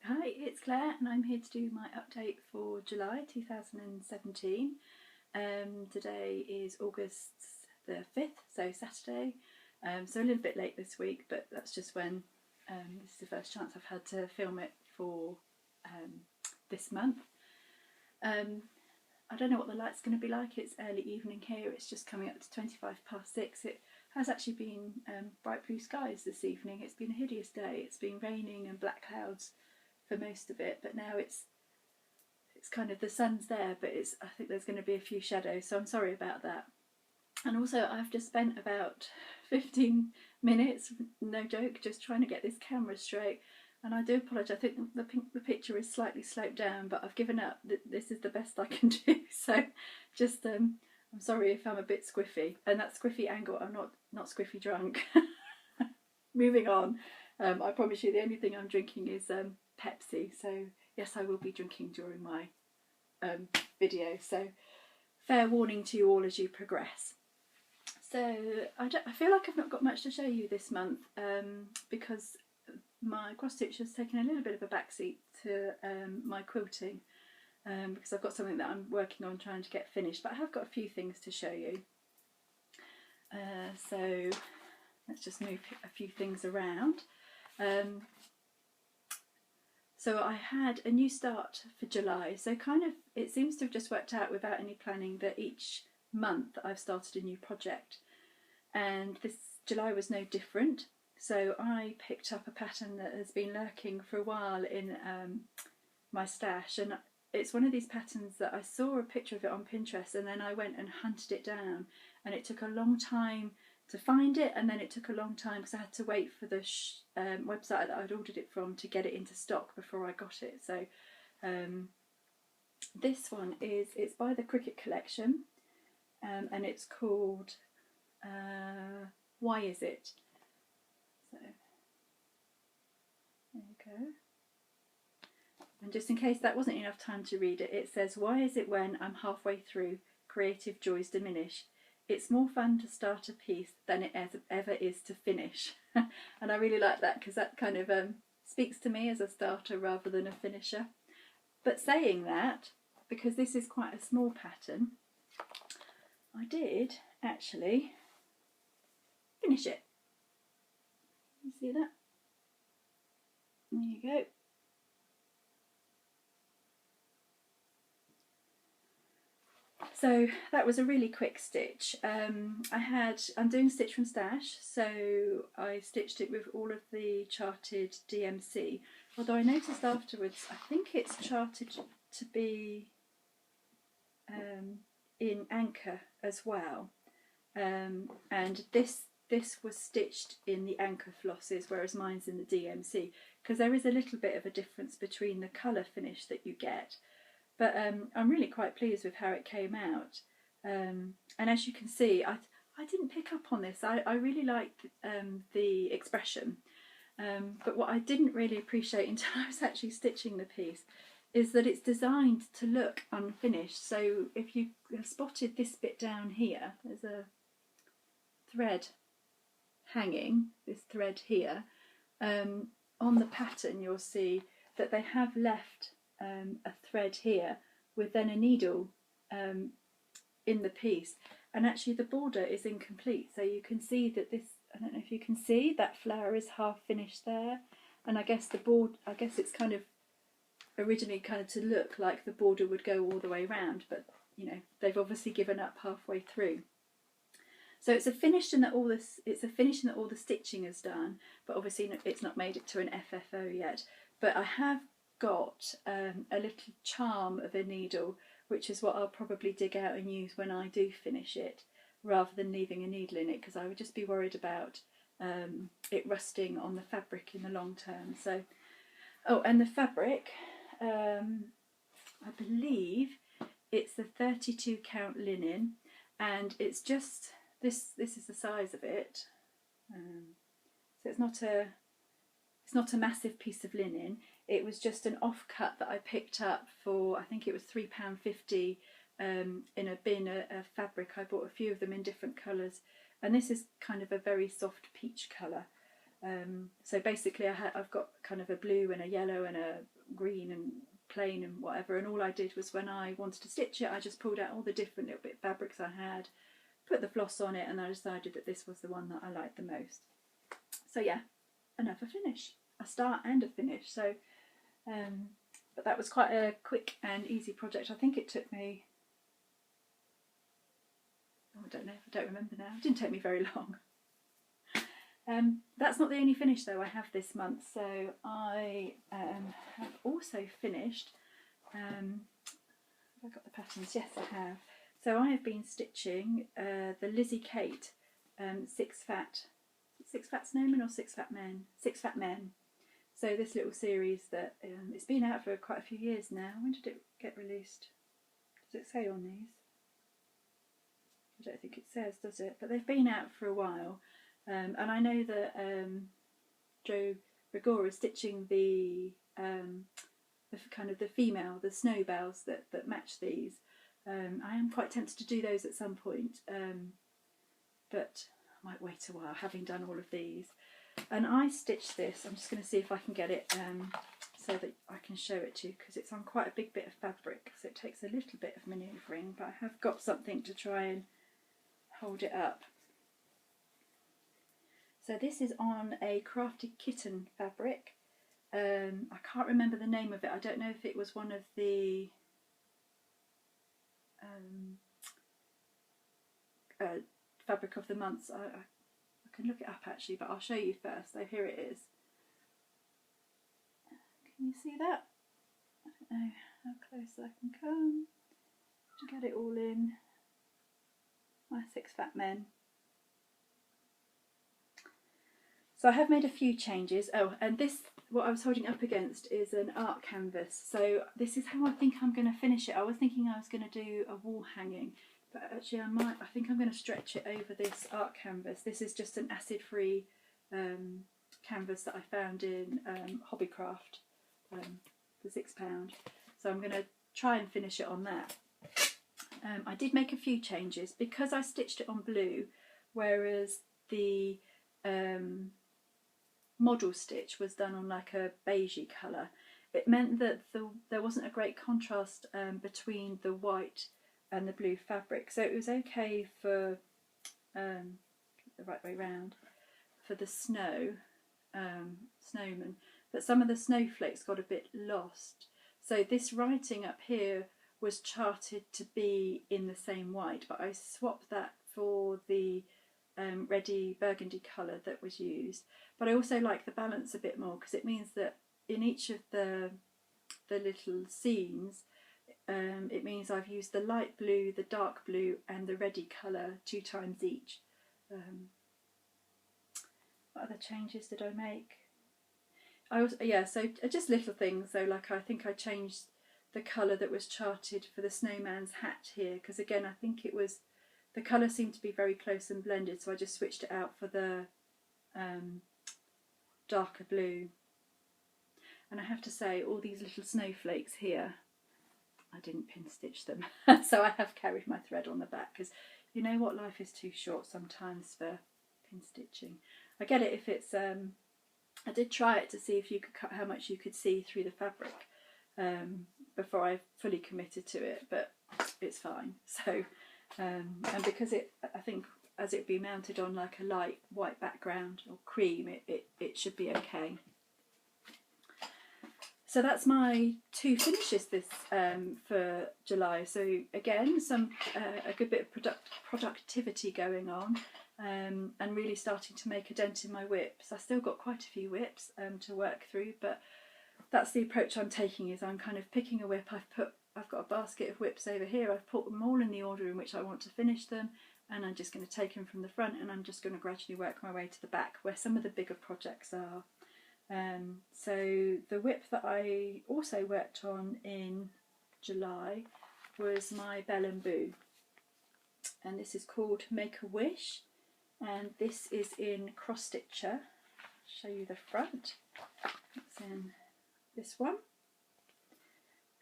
Hi, it's Claire and I'm here to do my update for July 2017. Today is August the 5th, so Saturday. So a little bit late this week, but that's just when this is the first chance I've had to film it for this month. I don't know what the light's going to be like. It's early evening here, it's just coming up to 6:25. It has actually been bright blue skies this evening. It's been a hideous day. It's been raining and black clouds for most of it, but now it's kind of, the sun's there, but I think there's going to be a few shadows, so I'm sorry about that. And also I've just spent about 15 minutes, no joke, just trying to get this camera straight, and I do apologise. I think the picture is slightly sloped down, but I've given up. This is the best I can do, so just I'm sorry if I'm a bit squiffy, and that squiffy angle, I'm not squiffy drunk. Moving on. I promise you the only thing I'm drinking is Pepsi, so yes, I will be drinking during my video, so fair warning to you all as you progress. So I feel like I've not got much to show you this month because my cross stitch has taken a little bit of a backseat to my quilting because I've got something that I'm working on trying to get finished, but I have got a few things to show you. So let's just move a few things around. So I had a new start for July, so kind of it seems to have just worked out without any planning that each month I've started a new project, and this July was no different. So I picked up a pattern that has been lurking for a while in my stash, and it's one of these patterns that I saw a picture of it on Pinterest and then I went and hunted it down, and it took a long time to find it, and then it took a long time because I had to wait for the website that I'd ordered it from to get it into stock before I got it. So this one it's by the Cricket Collection, and it's called Why Is It? So there you go. And just in case that wasn't enough time to read it, it says, "Why is it when I'm halfway through, creative joys diminish? It's more fun to start a piece than it ever is to finish." And I really like that because that kind of speaks to me as a starter rather than a finisher. But saying that, because this is quite a small pattern, I did actually finish it. You see that? There you go. So that was a really quick stitch. I'm doing stitch from stash, so I stitched it with all of the charted DMC, although I noticed afterwards I think it's charted to be in Anchor as well, and this was stitched in the Anchor flosses, whereas mine's in the DMC, because there is a little bit of a difference between the colour finish that you get. But I'm really quite pleased with how it came out. And as you can see, I didn't pick up on this. I really liked the expression. But what I didn't really appreciate until I was actually stitching the piece is that it's designed to look unfinished. So if you have spotted this bit down here, there's a thread hanging, this thread here. On the pattern you'll see that they have left a thread here with then a needle in the piece, and actually the border is incomplete, so you can see that this, I don't know if you can see, that flower is half finished there, and I guess it's kind of originally kind of to look like the border would go all the way around, but you know, they've obviously given up halfway through. So it's a finish in that all the stitching is done, but obviously it's not made it to an FFO yet. But I have got a little charm of a needle, which is what I'll probably dig out and use when I do finish it, rather than leaving a needle in it, because I would just be worried about it rusting on the fabric in the long term. So, oh, and the fabric, I believe it's the 32 count linen, and it's just this is the size of it. So it's not a massive piece of linen. It was just an offcut that I picked up for, I think it was £3.50 in a bin of fabric. I bought a few of them in different colours, and this is kind of a very soft peach colour. So basically I've got kind of a blue and a yellow and a green and plain and whatever, and all I did was when I wanted to stitch it I just pulled out all the different little bit of fabrics I had, put the floss on it, and I decided that this was the one that I liked the most. So yeah, another finish, a start and a finish. So but that was quite a quick and easy project. I think it took me, oh, I don't know, I don't remember now, it didn't take me very long. That's not the only finish though I have this month. So I have also finished, have I got the patterns? Yes, I have. So I have been stitching the Lizzie Kate Six Fat Snowmen or Six Fat Men? Six Fat Men. So this little series that it's been out for quite a few years now. When did it get released? Does it say on these? I don't think it says, does it? But they've been out for a while. And I know that Jo Rigor is stitching the kind of the female, the snow bells that match these. I am quite tempted to do those at some point, but I might wait a while, having done all of these. And I stitched this, I'm just going to see if I can get it so that I can show it to you, because it's on quite a big bit of fabric, so it takes a little bit of manoeuvring, but I have got something to try and hold it up. So this is on a Crafted Kitten fabric. I can't remember the name of it. I don't know if it was one of the fabric of the months. I can look it up actually, but I'll show you first. So here it is. Can you see that? I don't know how close I can come to get it all in. My Six Fat Men. So I have made a few changes. Oh, and this, what I was holding up against, is an art canvas. So this is how I think I'm going to finish it. I was thinking I was going to do a wall hanging, but actually I think I'm going to stretch it over this art canvas. This is just an acid-free canvas that I found in Hobbycraft for £6. So I'm going to try and finish it on that. I did make a few changes because I stitched it on blue, whereas the model stitch was done on like a beigey colour. It meant that there wasn't a great contrast between the white and the blue fabric, so it was okay for the right way round for the snowman, but some of the snowflakes got a bit lost. So this writing up here was charted to be in the same white, but I swapped that for the reddy burgundy colour that was used. But I also like the balance a bit more, because it means that in each of the little scenes, it means I've used the light blue, the dark blue and the reddy colour 2 times each. What other changes did I make? So just little things. So like I think I changed the colour that was charted for the snowman's hat here, because again I think it was, the colour seemed to be very close and blended, so I just switched it out for the darker blue. And I have to say, all these little snowflakes here, I didn't pin stitch them, so I have carried my thread on the back, because you know what, life is too short sometimes for pin stitching. I get it if it's, I did try it to see if you could cut how much you could see through the fabric before I fully committed to it, but it's fine. So and because I think as it be mounted on like a light white background or cream, it should be okay. So that's my 2 finishes this for July. So again, a good bit of productivity going on, and really starting to make a dent in my whips. I still got quite a few whips to work through, but that's the approach I'm taking. Is I'm kind of picking a whip. I've got a basket of whips over here. I've put them all in the order in which I want to finish them, and I'm just going to take them from the front, and I'm just going to gradually work my way to the back where some of the bigger projects are. So the whip that I also worked on in July was my Belle and Boo, and this is called Make a Wish, and this is in cross stitcher. I'll show you the front. It's in this one,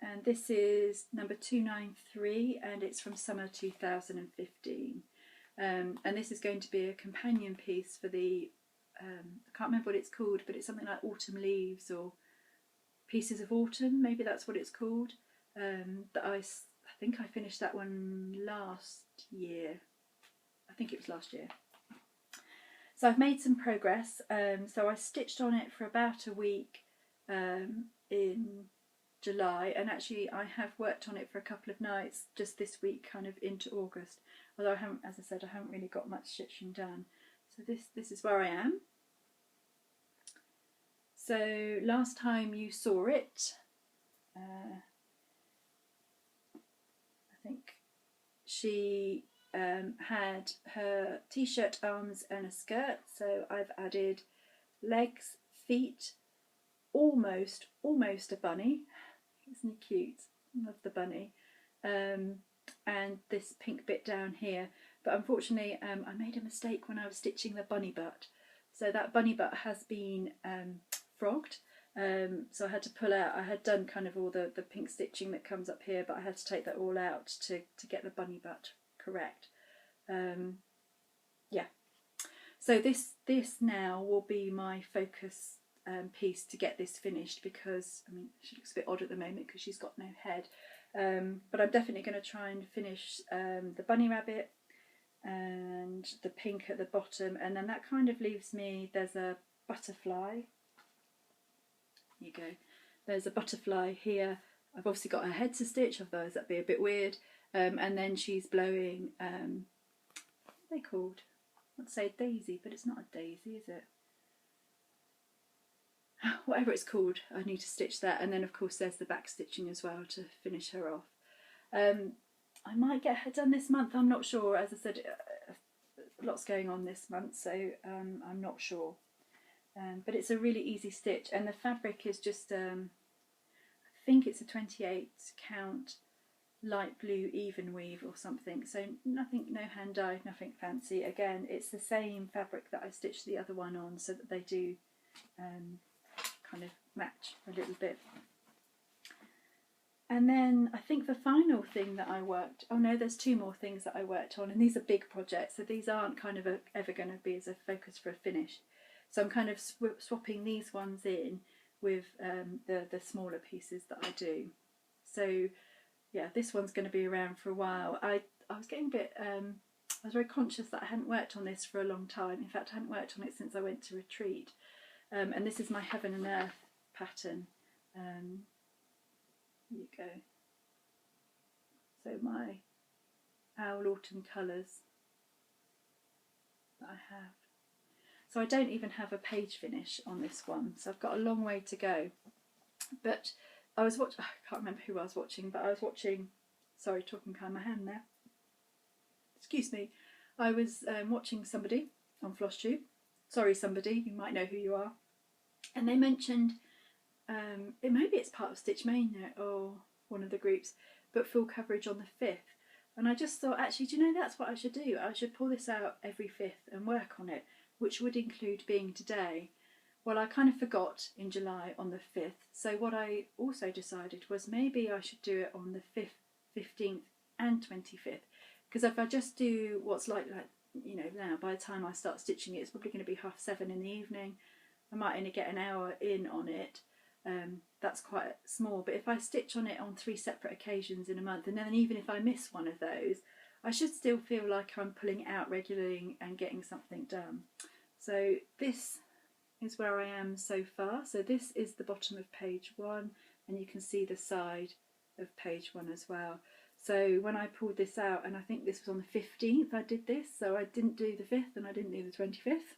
and this is number 293, and it's from summer 2015, and this is going to be a companion piece for the I can't remember what it's called, but it's something like Autumn Leaves or Pieces of Autumn, maybe that's what it's called. That I think I finished that one last year. I think it was last year. So I've made some progress. So I stitched on it for about a week in July, and actually I have worked on it for a couple of nights just this week, kind of into August. Although I haven't, as I said, I haven't really got much stitching done. So this is where I am. So last time you saw it, I think she had her t-shirt arms and a skirt. So I've added legs, feet, almost a bunny. Isn't he cute? Love the bunny. And this pink bit down here. But unfortunately, I made a mistake when I was stitching the bunny butt. So that bunny butt has been frogged. So I had to pull out. I had done kind of all the pink stitching that comes up here, but I had to take that all out to get the bunny butt correct. Yeah. So this now will be my focus piece to get this finished, because I mean she looks a bit odd at the moment because she's got no head. But I'm definitely going to try and finish the bunny rabbit and the pink at the bottom, and then that kind of leaves me, there's a butterfly. Here you go. There's a butterfly here. I've obviously got her head to stitch, otherwise that'd be a bit weird. And then she's blowing, what are they called? I'd say daisy, but it's not a daisy, is it? Whatever it's called, I need to stitch that. And then of course there's the back stitching as well to finish her off. I might get her done this month, I'm not sure. As I said, lots going on this month, so I'm not sure. But it's a really easy stitch, and the fabric is just, I think it's a 28 count light blue even weave or something, so nothing, no hand dyed, nothing fancy. Again, it's the same fabric that I stitched the other one on, so that they do kind of match a little bit. And then I think the final thing that I worked, oh no, there's two more things that I worked on, and these are big projects, so these aren't kind of ever going to be as a focus for a finish. So I'm kind of swapping these ones in with the smaller pieces that I do. So yeah, this one's going to be around for a while. I was getting a bit, I was very conscious that I hadn't worked on this for a long time. In fact, I hadn't worked on it since I went to retreat. And this is my Heaven and Earth pattern. Here you go. So my Owl Autumn colours that I have. So I don't even have a page finish on this one, so I've got a long way to go. But I was watching, I can't remember who I was watching, but I was watching, sorry, talking behind my hand there. Excuse me. I was watching somebody on Flosstube. Sorry, somebody, you might know who you are. And they mentioned, maybe it's part of Stitch Mania or one of the groups, but full coverage on the 5th. And I just thought, actually, do you know, that's what I should do. I should pull this out every 5th and work on it, which would include being today. Well, I kind of forgot in July on the 5th. So what I also decided was maybe I should do it on the 5th, 15th and 25th. Because if I just do what's like, you know, now, by the time I start stitching it, it's probably going to be 7:30 in the evening. I might only get an hour in on it. That's quite small. But if I stitch on it on 3 separate occasions in a month, and then even if I miss one of those, I should still feel like I'm pulling it out regularly and getting something done. So this is where I am so far. So this is the bottom of page 1, and you can see the side of page 1 as well. So when I pulled this out, and I think this was on the 15th I did this, so I didn't do the 5th and I didn't do the 25th.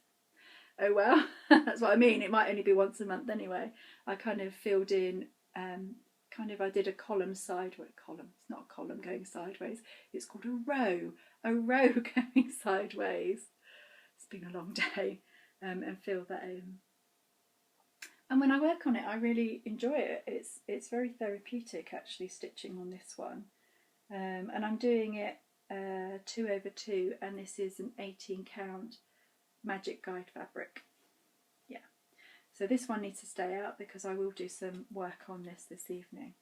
Oh well, that's what I mean, it might only be once a month anyway. I kind of filled in, I did a column sideways, it's not a column going sideways, it's called a row going sideways. It's been a long day, and fill that in. And when I work on it, I really enjoy it. It's very therapeutic actually stitching on this one. And I'm doing it 2/2, and this is an 18 count Magic Guide fabric. Yeah, so this one needs to stay out because I will do some work on this evening.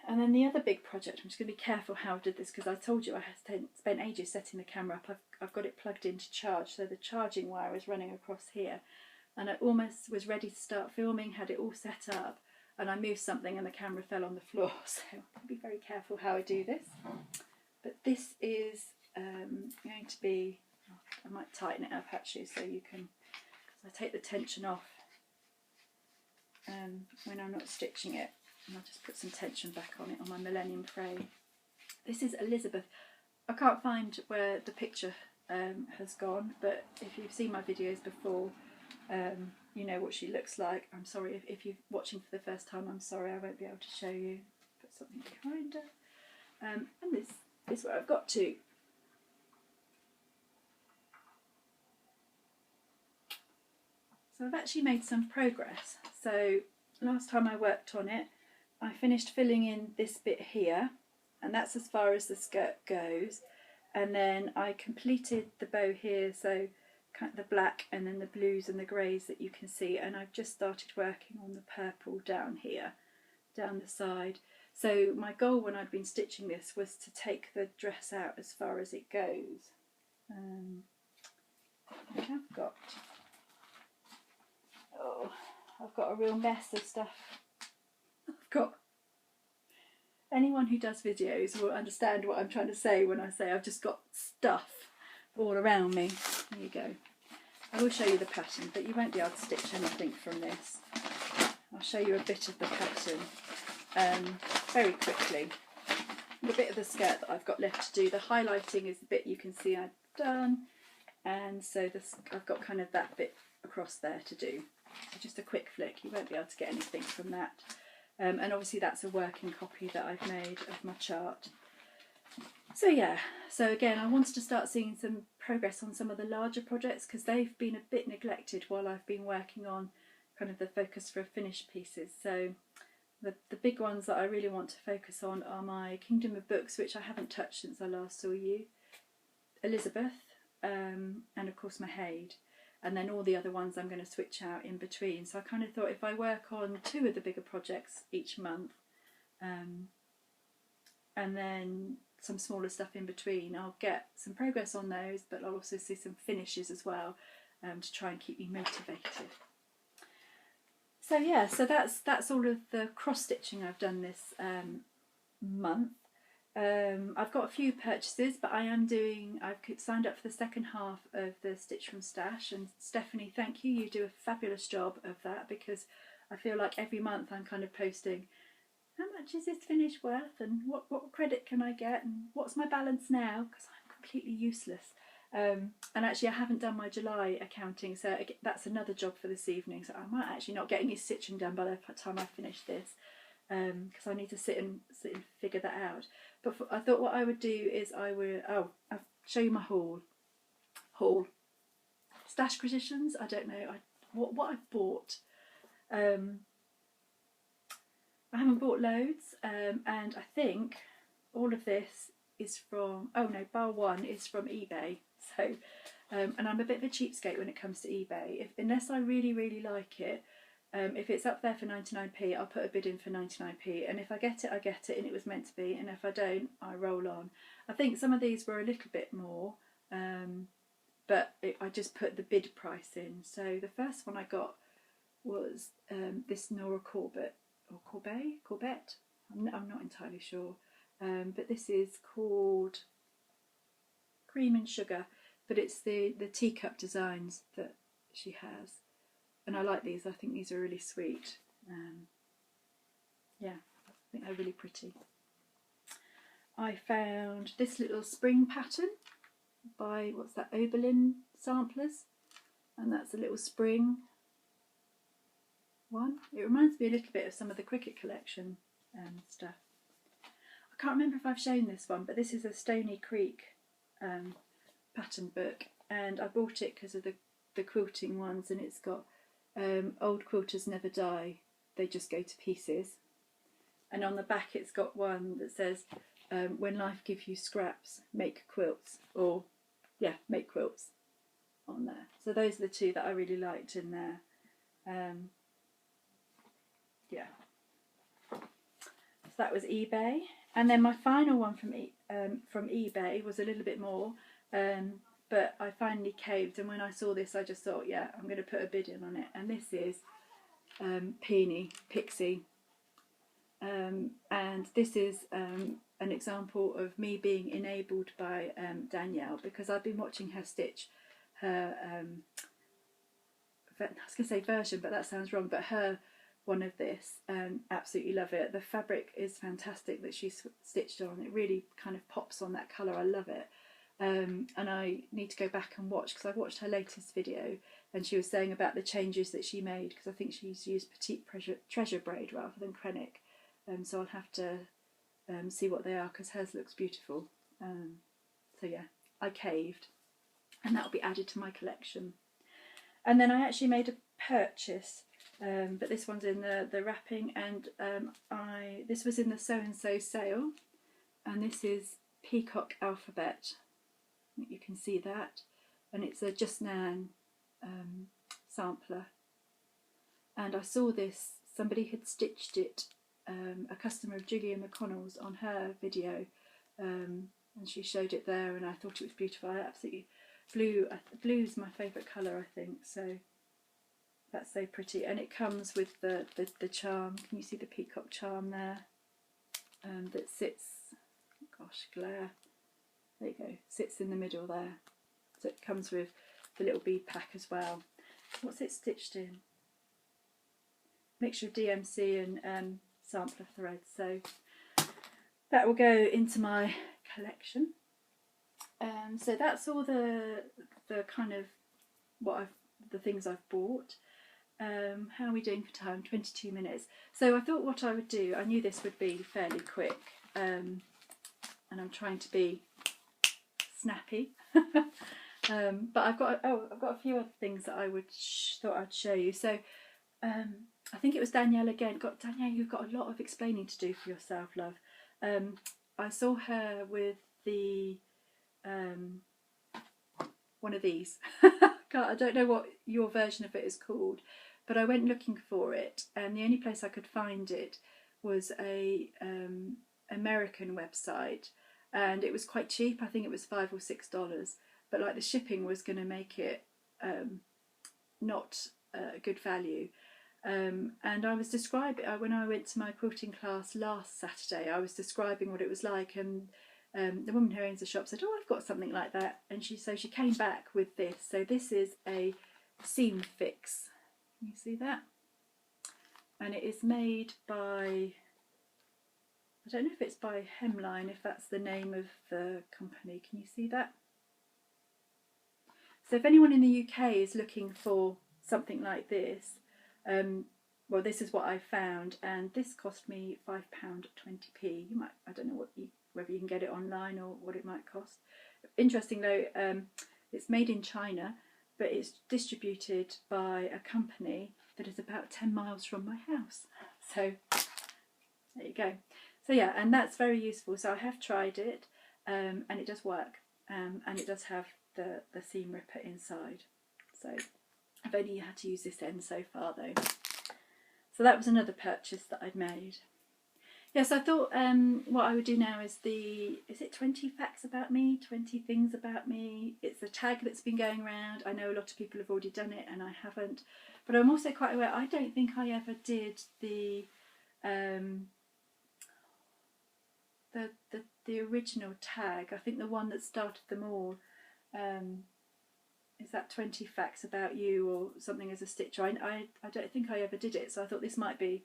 And then the other big project, I'm just going to be careful how I did this because I told you I had spent ages setting the camera up. I've got it plugged in to charge, so the charging wire is running across here. And I almost was ready to start filming, had it all set up, and I moved something and the camera fell on the floor. So I'll be very careful how I do this. But this is going to be, I might tighten it up actually so you can, because I take the tension off when I'm not stitching it. And I'll just put some tension back on it on my Millennium frame. This is Elizabeth. I can't find where the picture has gone, but if you've seen my videos before, you know what she looks like. I'm sorry if you're watching for the first time, I'm sorry I won't be able to show you. Put something behind her. And this is where I've got to. So I've actually made some progress. So last time I worked on it, I finished filling in this bit here, and that's as far as the skirt goes. And then I completed the bow here, so kind of the black and then the blues and the greys that you can see, and I've just started working on the purple down here, down the side. So my goal when I'd been stitching this was to take the dress out as far as it goes. I've got a real mess of stuff. Anyone who does videos will understand what I'm trying to say when I say I've just got stuff all around me. There you go. I will show you the pattern, but you won't be able to stitch anything from this. I'll show you a bit of the pattern very quickly. The bit of the skirt that I've got left to do, the highlighting is the bit you can see I've done, and so I've got kind of that bit across there to do. So just a quick flick, you won't be able to get anything from that. And obviously that's a working copy that I've made of my chart. So yeah, so again I wanted to start seeing some progress on some of the larger projects because they've been a bit neglected while I've been working on kind of the focus for finished pieces. So the big ones that I really want to focus on are my Kingdom of Books, which I haven't touched since I last saw you, Elizabeth, and of course my Mahaid. And then all the other ones I'm going to switch out in between. So I kind of thought if I work on 2 of the bigger projects each month, and then some smaller stuff in between, I'll get some progress on those, but I'll also see some finishes as well to try and keep me motivated. So yeah, so that's all of the cross stitching I've done this month. I've got a few purchases, but I've signed up for the second half of the Stitch from Stash, and Stephanie, thank you, you do a fabulous job of that, because I feel like every month I'm kind of posting how much is this finish worth and what credit can I get and what's my balance now, because I'm completely useless. And actually I haven't done my July accounting, so that's another job for this evening, so I might actually not get any stitching done by the time I finish this, because I need to sit and figure that out. But I thought what I would do is I'll show you my haul. Stash Creations, I don't know what I've bought. I haven't bought loads, and I think all of this is from, bar one is from eBay. So, and I'm a bit of a cheapskate when it comes to eBay. Unless I really, really like it, if it's up there for 99p, I'll put a bid in for 99p, and if I get it, I get it, and it was meant to be, and if I don't, I roll on. I think some of these were a little bit more, but I just put the bid price in. So the first one I got was this Nora Corbett, or Corbett? I'm not entirely sure, but this is called Cream and Sugar, but it's the teacup designs that she has. And I like these, I think these are really sweet. Yeah, I think they're really pretty. I found this little spring pattern by, what's that, Oberlin Samplers. And that's a little spring one. It reminds me a little bit of some of the Cricket Collection stuff. I can't remember if I've shown this one, but this is a Stony Creek pattern book. And I bought it because of the quilting ones, and it's got old quilters never die, they just go to pieces. And on the back it's got one that says when life gives you scraps, make quilts, or yeah, make quilts on there. So those are the 2 that I really liked in there. Yeah. So that was eBay. And then my final one from eBay was a little bit more, but I finally caved, and when I saw this I just thought, yeah, I'm going to put a bid in on it. And this is Pixie, and this is an example of me being enabled by Danielle, because I've been watching her stitch her I was going to say version, but that sounds wrong, but her one of this. Absolutely love it. The fabric is fantastic that she's stitched on. It really kind of pops on that colour. I love it. And I need to go back and watch, because I've watched her latest video and she was saying about the changes that she made, because I think she's used petite treasure braid rather than Krennic. So I'll have to see what they are, because hers looks beautiful. So yeah, I caved, and that will be added to my collection. And then I actually made a purchase, but this one's in the wrapping, and this was in the So and So sale, and this is Peacock Alphabet. You can see that, and it's a Just Nan sampler. And I saw this, somebody had stitched it, a customer of Julia McConnell's, on her video, and she showed it there, and I thought it was beautiful. I absolutely blue's my favourite colour, I think, so that's so pretty. And it comes with the charm. Can you see the peacock charm there, that sits, gosh, glare, there you go, sits in the middle there. So it comes with the little bead pack as well. What's it stitched in? Mixture of DMC and sampler threads. So that will go into my collection. So that's all the kind of the things I've bought. How are we doing for time? 22 minutes. So I thought what I would do, I knew this would be fairly quick, and I'm trying to be snappy. But I've got a few other things that I thought I'd show you. So I think it was Danielle again. Danielle, you've got a lot of explaining to do for yourself, love. I saw her with the one of these. I don't know what your version of it is called, but I went looking for it, and the only place I could find it was a American website, and it was quite cheap. I think it was $5 or $6, but like the shipping was going to make it not good value. And I was describing, when I went to my quilting class last Saturday, I was describing what it was like, and the woman who owns the shop said, "Oh, I've got something like that," and she came back with this. So this is a seam fix. Can you see that? And it is made by, I don't know if it's by Hemline, if that's the name of the company. Can you see that? So if anyone in the UK is looking for something like this, well, this is what I found, and this cost me £5.20p. You might, I don't know whether you can get it online or what it might cost. Interesting though, it's made in China, but it's distributed by a company that is about 10 miles from my house. So there you go. So yeah, and that's very useful. So I have tried it, and it does work, and it does have the seam ripper inside. So I've only had to use this end so far though. So that was another purchase that I'd made. Yes, I thought what I would do now is is it 20 facts about me, 20 things about me? It's a tag that's been going around. I know a lot of people have already done it and I haven't. But I'm also quite aware, I don't think I ever did the original tag. I think the one that started them all. Is that 20 facts about you or something as a stitcher? I don't think I ever did it, so I thought this might be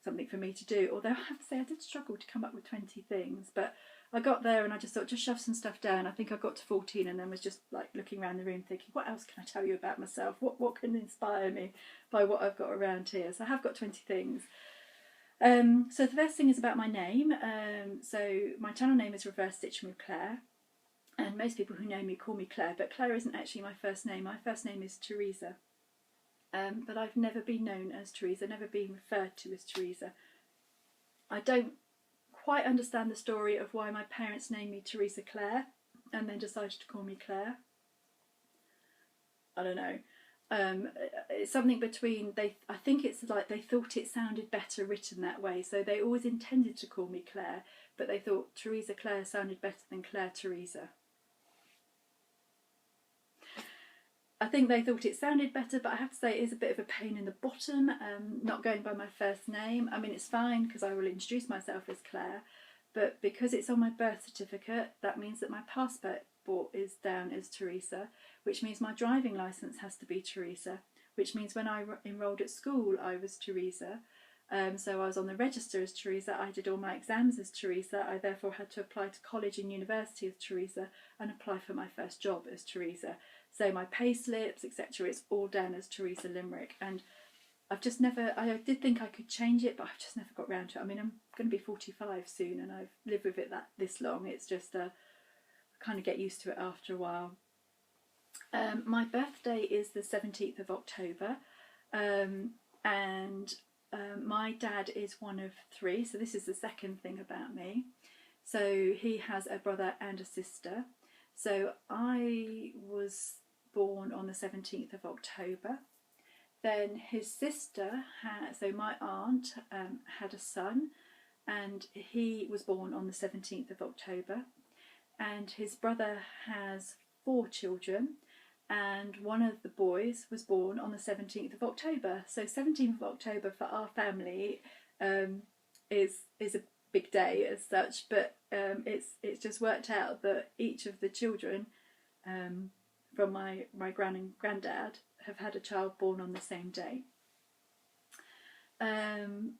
something for me to do. Although I have to say I did struggle to come up with 20 things, but I got there and I just thought, just shove some stuff down. I think I got to 14 and then was just like looking around the room thinking, what else can I tell you about myself? What can inspire me by what I've got around here? So I have got 20 things. So the first thing is about my name. So my channel name is Reverse Stitching with Claire. And most people who know me call me Claire, but Claire isn't actually my first name. My first name is Teresa. But I've never been known as Teresa, never been referred to as Teresa. I don't quite understand the story of why my parents named me Teresa Claire and then decided to call me Claire. I don't know. It's something between I think it's like they thought it sounded better written that way, so they always intended to call me Claire, but they thought Teresa Claire sounded better than Claire Teresa. I think they thought it sounded better, but I have to say it is a bit of a pain in the bottom, not going by my first name. I mean, it's fine because I will introduce myself as Claire, but because it's on my birth certificate, that means that my passport is down as Teresa, which means my driving licence has to be Teresa, which means when I enrolled at school I was Teresa. So I was on the register as Teresa, I did all my exams as Teresa, I therefore had to apply to college and university as Teresa and apply for my first job as Teresa. So my pay slips, etc., it's all down as Teresa Limerick, and I've just never, I did think I could change it, but I've just never got round to it. I mean, I'm going to be 45 soon and I've lived with it this long. It's just, I kind of get used to it after a while. My birthday is the 17th of October, and my dad is one of 3, so this is the second thing about me. So he has a brother and a sister. So I was born on the 17th of October. Then his sister, so my aunt, had a son, and he was born on the 17th of October. And his brother has 4 children, and one of the boys was born on the 17th of October. So 17th of October for our family is a big day as such, but it's just worked out that each of the children from my gran and granddad have had a child born on the same day. The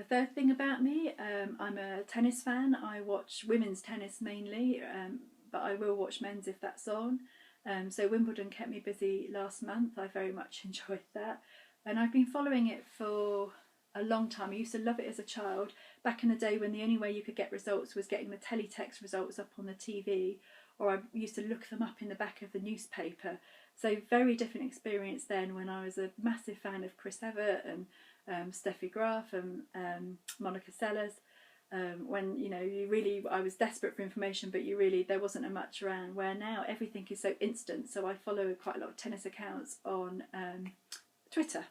third thing about me, I'm a tennis fan. I watch women's tennis mainly, but I will watch men's if that's on. So Wimbledon kept me busy last month. I very much enjoyed that, and I've been following it for a long time. I used to love it as a child, back in the day when the only way you could get results was getting the teletext results up on the TV, or I used to look them up in the back of the newspaper. So very different experience then, when I was a massive fan of Chris Evert and Steffi Graf and Monica Seles. When I was desperate for information, but there wasn't much around. Where now everything is so instant. So I follow quite a lot of tennis accounts on Twitter.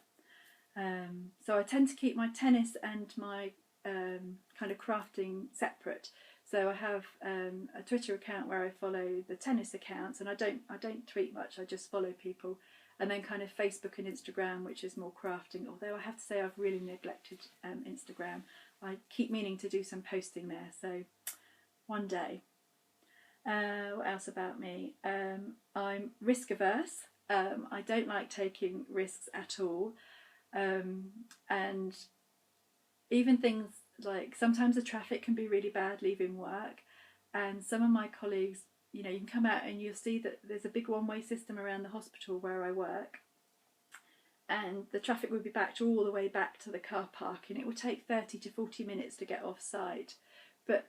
So I tend to keep my tennis and my kind of crafting separate. So I have a Twitter account where I follow the tennis accounts, and I don't tweet much. I just follow people, and then kind of Facebook and Instagram, which is more crafting. Although I have to say I've really neglected Instagram. I keep meaning to do some posting there. So one day. What else about me? I'm risk averse. I don't like taking risks at all. And even things like sometimes the traffic can be really bad leaving work, and some of my colleagues, you can come out and you'll see that there's a big one-way system around the hospital where I work, and the traffic would be backed all the way back to the car park, and it would take 30 to 40 minutes to get off site. But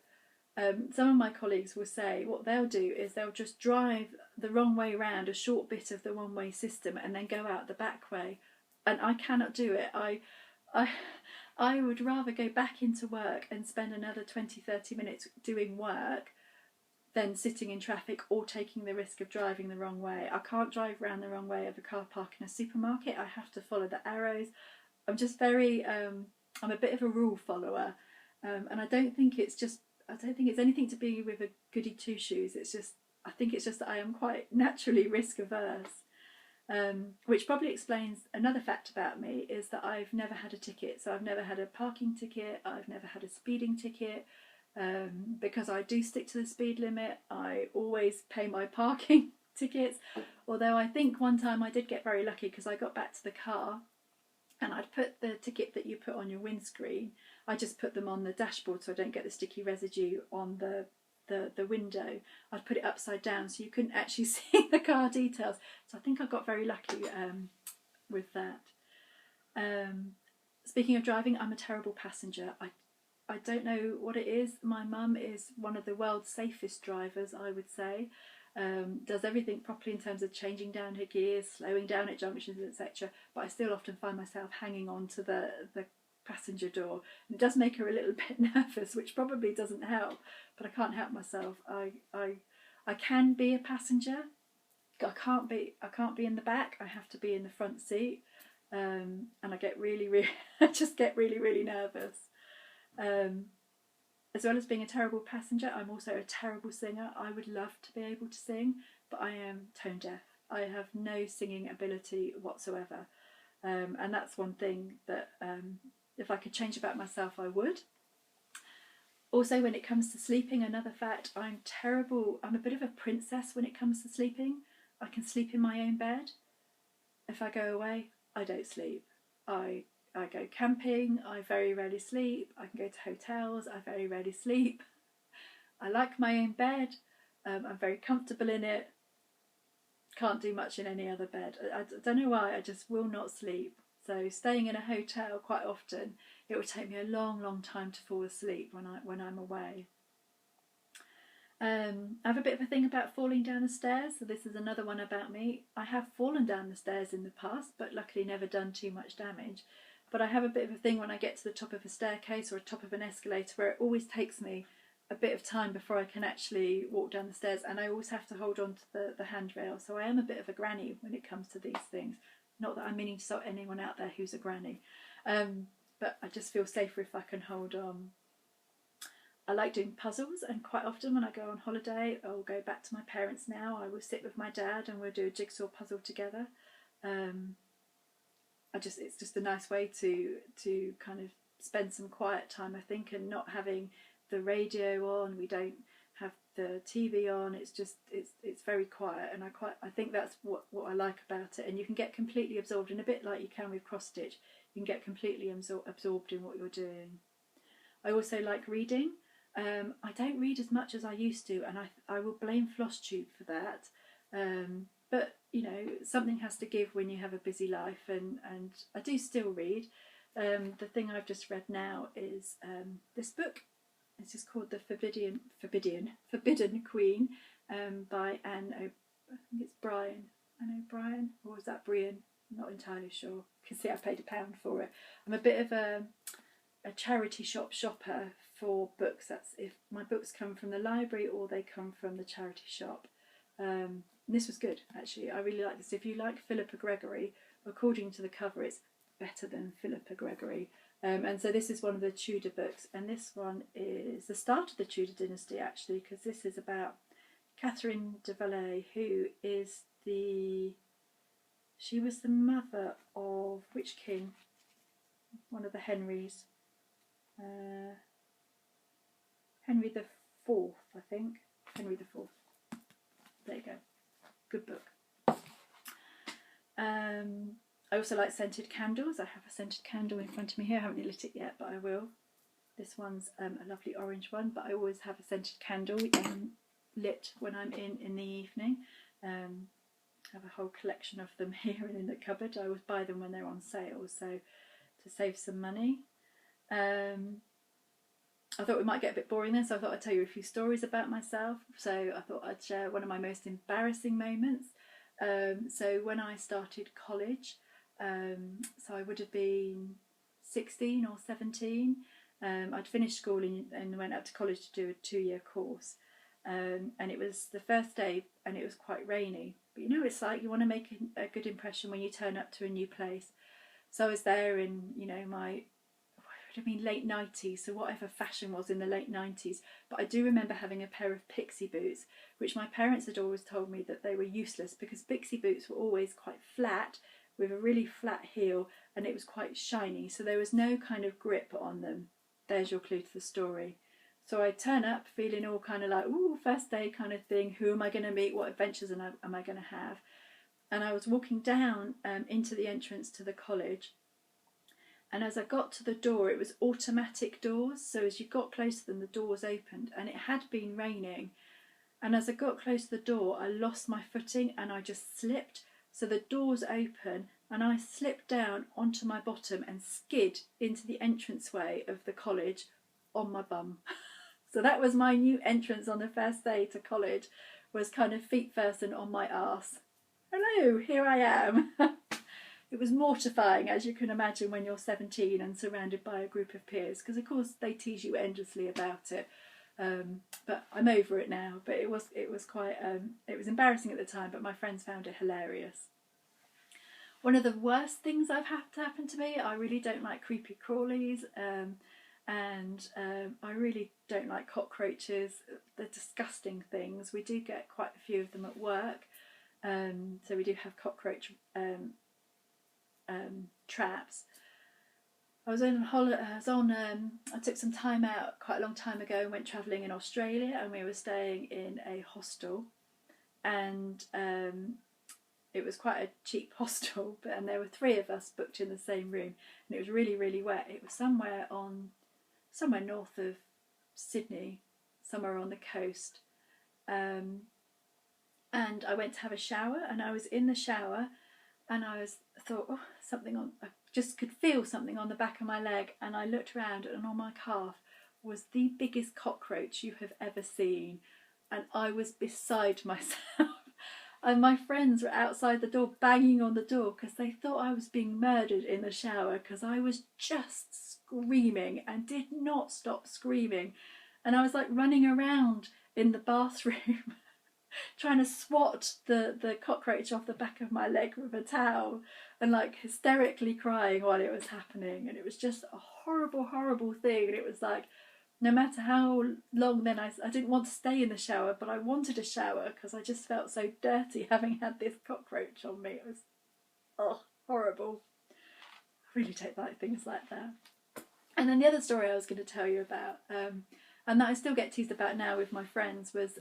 some of my colleagues will say what they'll do is they'll just drive the wrong way round a short bit of the one-way system and then go out the back way. And I cannot do it. I would rather go back into work and spend another 20-30 minutes doing work than sitting in traffic or taking the risk of driving the wrong way. I can't drive around the wrong way of a car park in a supermarket. I have to follow the arrows. I'm just very, I'm a bit of a rule follower, and I don't think it's anything to be with a goody two shoes. I think it's just that I am quite naturally risk averse. Which probably explains another fact about me, is that I've never had a ticket. So I've never had a parking ticket, I've never had a speeding ticket, because I do stick to the speed limit. I always pay my parking tickets, although I think one time I did get very lucky because I got back to the car and I'd put the ticket that you put on your windscreen, I just put them on the dashboard so I don't get the sticky residue on the window. I'd put it upside down so you couldn't actually see the car details. So I think I got very lucky with that. Speaking of driving, I'm a terrible passenger. I don't know what it is. My mum is one of the world's safest drivers, I would say. Does everything properly in terms of changing down her gears, slowing down at junctions, etc. But I still often find myself hanging on to the passenger door. And it does make her a little bit nervous, which probably doesn't help, but I can't help myself. I can be a passenger, I can't be in the back. I have to be in the front seat, and I get really I just get really nervous. As well as being a terrible passenger, I'm also a terrible singer. I would love to be able to sing, but I am tone deaf. I have no singing ability whatsoever, and that's one thing that if I could change about myself, I would. Also, when it comes to sleeping, another fact, I'm terrible. I'm a bit of a princess when it comes to sleeping. I can sleep in my own bed. If I go away, I don't sleep. I go camping, I very rarely sleep. I can go to hotels, I very rarely sleep. I like my own bed. I'm very comfortable in it. Can't do much in any other bed. I don't know why, I just will not sleep. So staying in a hotel quite often, it will take me a long time to fall asleep when I'm away. I have a bit of a thing about falling down the stairs, so this is another one about me. I have fallen down the stairs in the past, but luckily never done too much damage. But I have a bit of a thing when I get to the top of a staircase or a top of an escalator where it always takes me a bit of time before I can actually walk down the stairs, and I always have to hold on to the handrail. So I am a bit of a granny when it comes to these things. Not that I'm meaning to sort anyone out there who's a granny, but I just feel safer if I can hold on. I like doing puzzles, and quite often when I go on holiday, I'll go back to my parents now. I will sit with my dad and we'll do a jigsaw puzzle together. It's just a nice way to kind of spend some quiet time, I think, and not having the radio on. We don't have the TV on. It's very quiet, and I think that's what I like about it. And you can get completely absorbed, and a bit like you can with cross stitch, you can get completely absorbed in what you're doing. I also like reading. I don't read as much as I used to, and I will blame Flosstube for that. But you know, something has to give when you have a busy life, and I do still read. The thing I've just read now is this book. It's just called The Forbidden Queen by I think it's Anne O'Brien, or was that Brian? I'm not entirely sure. You can see I paid £1 for it. I'm a bit of a charity shopper for books. That's if my books come from the library or they come from the charity shop. This was good, actually. I really like this. If you like Philippa Gregory, according to the cover, it's better than Philippa Gregory. And so this is one of the Tudor books, and this one is the start of the Tudor dynasty, actually, because this is about Catherine de Valais, who is she was the mother of which king? One of the Henrys. Henry the IV, I think. Henry the IV. There you go. Good book. I also like scented candles. I have a scented candle in front of me here. I haven't lit it yet, but I will. This one's a lovely orange one, but I always have a scented candle lit when I'm in the evening. I have a whole collection of them here and in the cupboard. I always buy them when they're on sale, so to save some money. I thought we might get a bit boring then, so I thought I'd tell you a few stories about myself. So I thought I'd share one of my most embarrassing moments. So when I started college, so I would have been 16 or 17. I'd finished school and went up to college to do a 2-year course. And it was the first day and it was quite rainy. But you know, it's like you want to make a good impression when you turn up to a new place. So I was there in, you know, my late 90s, so whatever fashion was in the late 90s. But I do remember having a pair of pixie boots, which my parents had always told me that they were useless because pixie boots were always quite flat with a really flat heel, and it was quite shiny, so there was no kind of grip on them. There's your clue to the story. So I turn up feeling all kind of like, ooh, first day kind of thing. Who am I going to meet? What adventures am I going to have? And I was walking down into the entrance to the college. And as I got to the door, it was automatic doors. So as you got close to them, the doors opened, and it had been raining. And as I got close to the door, I lost my footing and I just slipped. So the doors open and I slipped down onto my bottom and skid into the entranceway of the college on my bum. So that was my new entrance on the first day to college, was kind of feet first and on my arse. Hello, here I am. It was mortifying, as you can imagine, when you're 17 and surrounded by a group of peers, because of course they tease you endlessly about it. But I'm over it now. But it was quite it was embarrassing at the time, but my friends found it hilarious. One of the worst things I've had to happen to me, I really don't like creepy crawlies, and I really don't like cockroaches. They're disgusting things. We do get quite a few of them at work, so we do have cockroach traps. I took some time out quite a long time ago and went travelling in Australia, and we were staying in a hostel, and it was quite a cheap hostel, and there were 3 of us booked in the same room, and it was really, really wet. It was somewhere north of Sydney, somewhere on the coast, and I went to have a shower, and I was in the shower, and I thought, oh, I just could feel something on the back of my leg, and I looked around, and on my calf was the biggest cockroach you have ever seen, and I was beside myself. And my friends were outside the door banging on the door because they thought I was being murdered in the shower, because I was just screaming and did not stop screaming. And I was like running around in the bathroom trying to swat the cockroach off the back of my leg with a towel, and like hysterically crying while it was happening. And it was just a horrible, horrible thing. And it was like, no matter how long then I didn't want to stay in the shower, but I wanted a shower because I just felt so dirty having had this cockroach on me. It was horrible. I really don't like things like that. And then the other story I was going to tell you about, and that I still get teased about now with my friends, was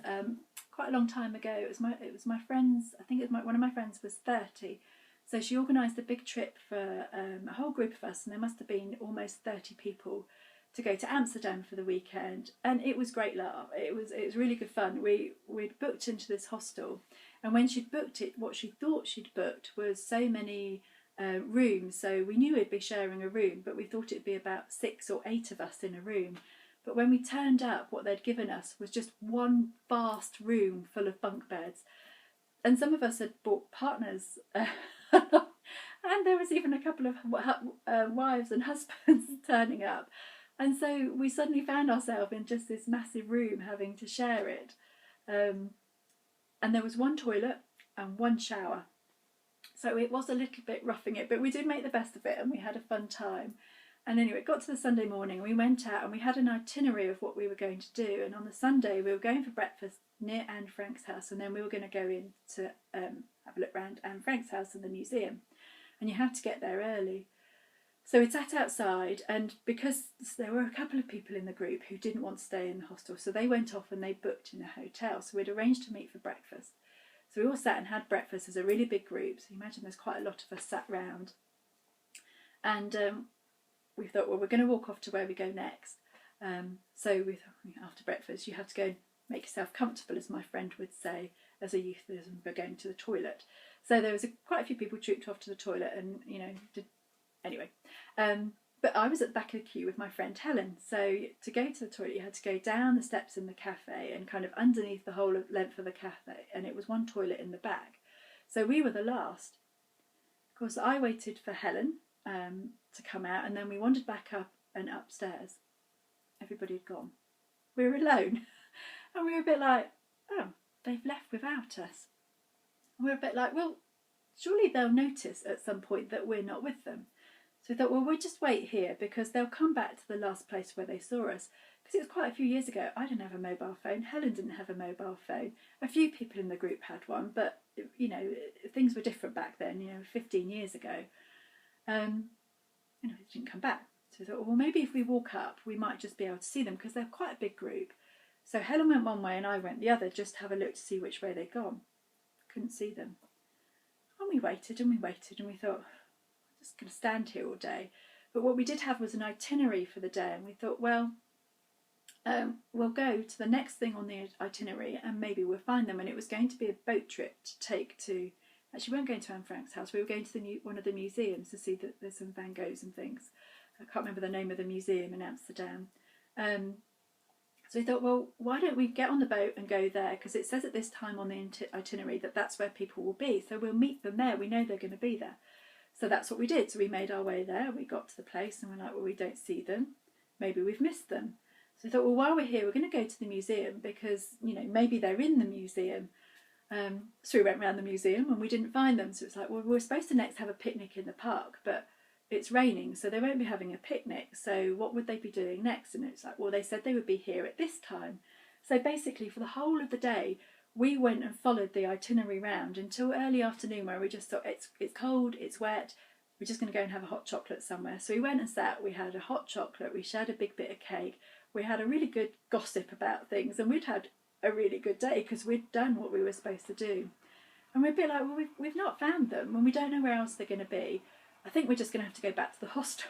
quite a long time ago. It was my friends. I think one of my friends was 30, so she organised a big trip for a whole group of us, and there must have been almost 30 people, to go to Amsterdam for the weekend, and it was great laugh. It was really good fun. We'd booked into this hostel, and when she'd booked it, what she thought she'd booked was so many rooms. So we knew we'd be sharing a room, but we thought it'd be about 6 or 8 of us in a room. But when we turned up, what they'd given us was just one vast room full of bunk beds, and some of us had bought partners. And there was even a couple of wives and husbands turning up. And so we suddenly found ourselves in just this massive room having to share it. And there was one toilet and one shower. So it was a little bit roughing it, but we did make the best of it, and we had a fun time. And anyway, it got to the Sunday morning, we went out and we had an itinerary of what we were going to do. And on the Sunday, we were going for breakfast near Anne Frank's house, and then we were going to go in to have a look around Anne Frank's house and the museum. And you had to get there early. So we sat outside, and because there were a couple of people in the group who didn't want to stay in the hostel, so they went off and they booked in a hotel. So we'd arranged to meet for breakfast. So we all sat and had breakfast as a really big group. So you imagine there's quite a lot of us sat round. And we thought, well, we're going to walk off to where we go next. So we thought, after breakfast, you have to go and make yourself comfortable, as my friend would say, as a euphemism for going to the toilet. So there was quite a few people trooped off to the toilet, and, anyway, but I was at the back of the queue with my friend Helen. So to go to the toilet, you had to go down the steps in the cafe and kind of underneath the whole length of the cafe, and it was one toilet in the back. So we were the last. Of course, I waited for Helen to come out, and then we wandered back up and upstairs. Everybody had gone. We were alone, and we were a bit like, oh, they've left without us. And we were a bit like, well, surely they'll notice at some point that we're not with them. So we thought, well, we'll just wait here, because they'll come back to the last place where they saw us. Because it was quite a few years ago. I didn't have a mobile phone. Helen didn't have a mobile phone. A few people in the group had one, but, things were different back then, 15 years ago. They didn't come back. So we thought, well, maybe if we walk up, we might just be able to see them, because they're quite a big group. So Helen went one way and I went the other, just to have a look to see which way they'd gone. Couldn't see them. And we waited and we waited, and we thought, just going to stand here all day. But what we did have was an itinerary for the day, and we thought, well, we'll go to the next thing on the itinerary and maybe we'll find them. And it was going to be a boat trip to take to, actually we weren't going to Anne Frank's house, we were going to one of the museums to see that there's some Van Goghs and things. I can't remember the name of the museum in Amsterdam. So we thought, well, why don't we get on the boat and go there, because it says at this time on the itinerary that that's where people will be, so we'll meet them there, we know they're going to be there. So that's what we did. So we made our way there, we got to the place, and we're like, well, we don't see them, maybe we've missed them. So I thought, well, while we're here, we're going to go to the museum because, you know, maybe they're in the museum. So we went around the museum and we didn't find them. So it's like, well, we're supposed to next have a picnic in the park, but it's raining, so they won't be having a picnic. So what would they be doing next? And it's like, well, they said they would be here at this time. So basically, for the whole of the day, we went and followed the itinerary round until early afternoon, where we just thought it's cold, it's wet, we're just going to go and have a hot chocolate somewhere. So we went and sat, we had a hot chocolate, we shared a big bit of cake, we had a really good gossip about things, and we'd had a really good day because we'd done what we were supposed to do. And we're a bit like, well, we've not found them and we don't know where else they're going to be. I think we're just going to have to go back to the hostel.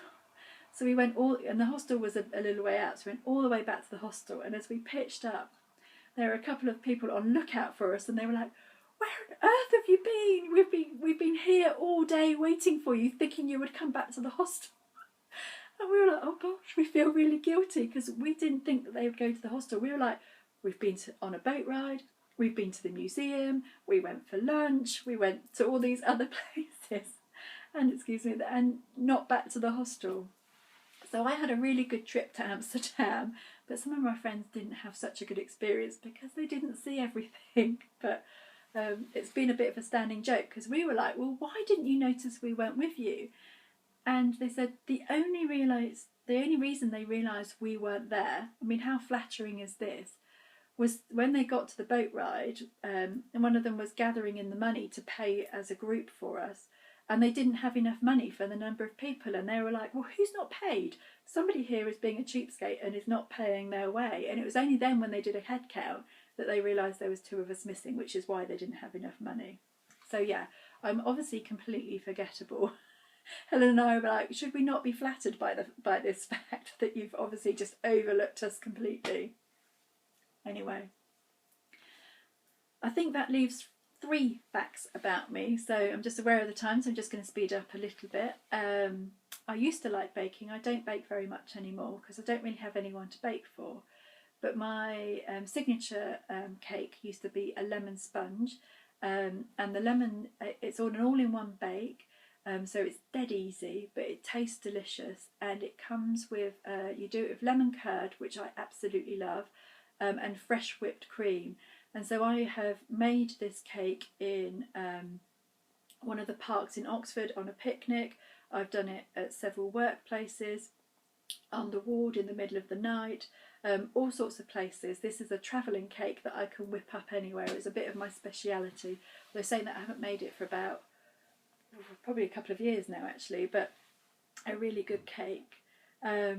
So we went and the hostel was a little way out, so we went all the way back to the hostel. And as we pitched up, there were a couple of people on lookout for us, and they were like, where on earth have you been? We've been here all day waiting for you, thinking you would come back to the hostel. And we were like, oh gosh, we feel really guilty because we didn't think that they would go to the hostel. We were like, we've been on a boat ride, we've been to the museum, we went for lunch, we went to all these other places, and not back to the hostel. So I had a really good trip to Amsterdam, but some of my friends didn't have such a good experience because they didn't see everything. But it's been a bit of a standing joke because we were like, well, why didn't you notice we went with you? And they said the only reason they realised we weren't there, I mean, how flattering is this, was when they got to the boat ride, and one of them was gathering in the money to pay as a group for us, and they didn't have enough money for the number of people, and they were like, well, who's not paid? Somebody here is being a cheapskate and is not paying their way. And it was only then when they did a head count that they realised there was 2 of us missing, which is why they didn't have enough money. So yeah, I'm obviously completely forgettable. Helen and I were like, should we not be flattered by this fact that you've obviously just overlooked us completely? Anyway, I think that leaves 3 facts about me, so I'm just aware of the time, so I'm just going to speed up a little bit. I used to like baking. I don't bake very much anymore because I don't really have anyone to bake for, but my signature cake used to be a lemon sponge, and the lemon, it's an all-in-one bake, so it's dead easy, but it tastes delicious, and it comes with, you do it with lemon curd, which I absolutely love, and fresh whipped cream. And so I have made this cake in one of the parks in Oxford on a picnic. I've done it at several workplaces, on the ward in the middle of the night, all sorts of places. This is a travelling cake that I can whip up anywhere. It's a bit of my speciality. They're saying that I haven't made it for about probably a couple of years now actually, but a really good cake. What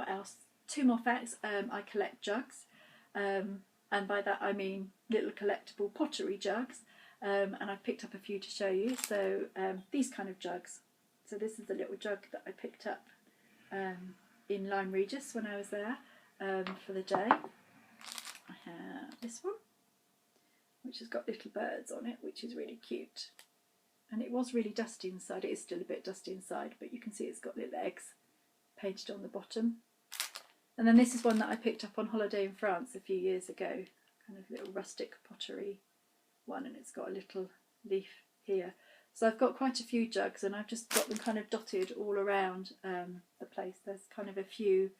else? 2 more facts. I collect jugs, and by that I mean little collectible pottery jugs, and I've picked up a few to show you. So these kind of jugs. So this is the little jug that I picked up in Lyme Regis when I was there for the day. I have this one, which has got little birds on it, which is really cute. And it was really dusty inside. It is still a bit dusty inside, but you can see it's got little eggs painted on the bottom. And then this is one that I picked up on holiday in France a few years ago, kind of little rustic pottery one, and it's got a little leaf here. So I've got quite a few jugs, and I've just got them kind of dotted all around the place. There's kind of a few,